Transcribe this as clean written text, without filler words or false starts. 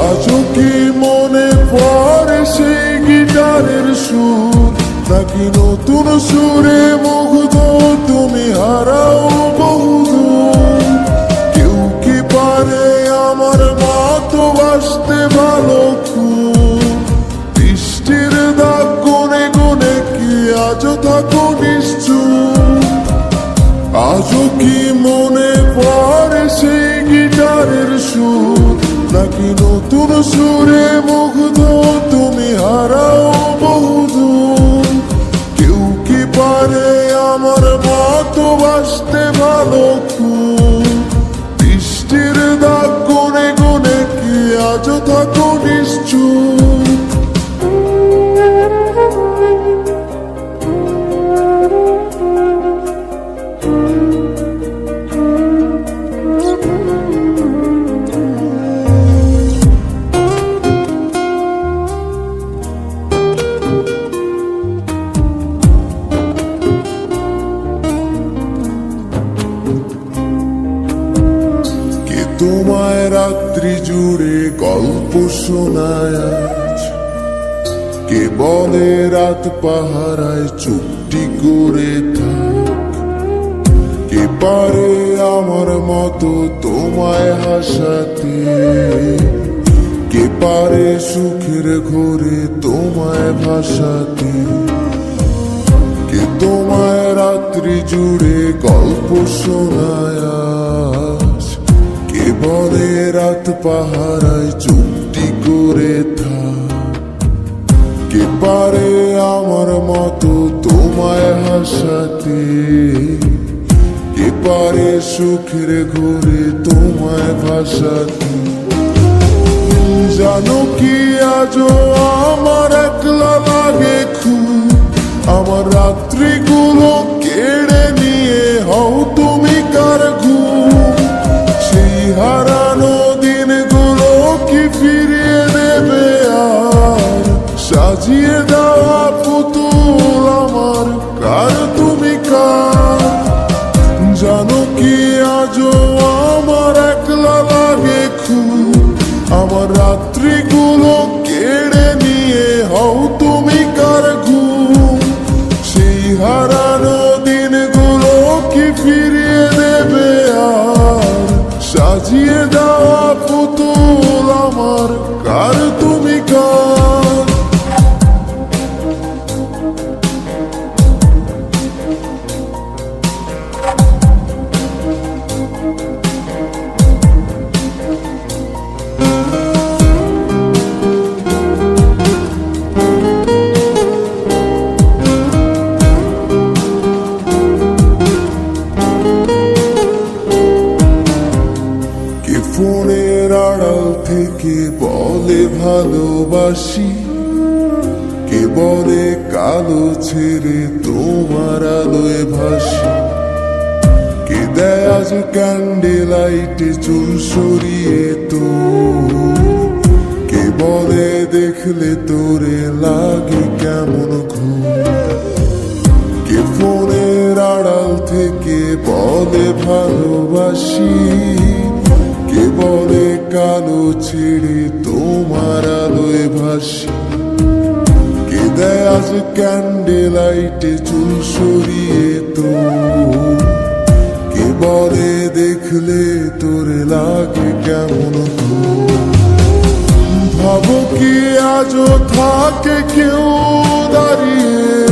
আজও কি মনে পড়ে সেই গিটারের সুর, নাকি নতুন সুরে মুগ্ধ তুমি হারাও বহুদূর? কেউ কি পারে আমার মতো বাসতে ভালো খুব? বৃষ্টির দাগ গুনে গুনে কি আজও থাকো নিশ্চুপ? আজও কি মনে পড়ে সেই গিটারের সুর, নাকি নতুন সুরে মুগ্ধ তুমি হারাও বহুদূর? কেউ কি পারে আমার মতো বাসতে ভালো খুব? বৃষ্টির দাগ গুনে গুনে কি আজও থাকো নিশ্চুপ? তোমায় রাত্রি জুড়ে গল্প শোনায় আজ, কে বলে রাত পাহারায় চুপটি করে থাক? কে পারে আমার মতো তোমায় হাসাতে? কে পারে সুখের ঘোরে তোমায় ভাসাতে? কে তোমায় রাত্রি জুড়ে গল্প শোনায় আজ, কে বলে রাত পাহারায় চুপটি করে থাক? কে পারে আমার মতো তোমায় হাসাতে? কে পারে সুখের ঘোরে তোমায় ভাসাতে? জানো কি আজও আমার একলা লাগে খুব, আমার রাত্রিগুলো কেড়ে নিয়ে হও তুমি কার ঘুম? সেই হারানো দিনগুলো কি ফিরিয়ে দেবে আর? সাজিয়ে দেওয়া পুতুল আমার কার তুমি কার? জানো কি আজও আমার একলা লাগে খুব, আমার রাত্রিগুলো কেড়ে নিয়ে হও তুমি কার ঘুম? সেই হারানো দিনগুলো কি ফিরিয়ে দেবে আর? সাজিয়ে দেওয়া পুতুল আমার কার তুমি কার? ফোনের আড়াল থেকে বলে ভালোবাসি, কে বলে কালো ছেড়ে তোমার আলোয় ভাসি? কে দেয় আজ ক্যান্ডেল লাইটে চুল সরিয়ে তো? কে বলে দেখলে তোরে লাগে কেমন ঘুম? কে ফোনের আড়াল থেকে বলে ভালোবাসি, কে বলে কালো ছেড়ে তোমার আলোয় ভাসি? কে দেয় আজ ক্যান্ডেল লাইটে চুল সরিয়ে তো? কে বলে দেখলে তোরে লাগে কেমন ঘুম? ভাবো কি আজও থাকে কেউ দাঁড়িয়ে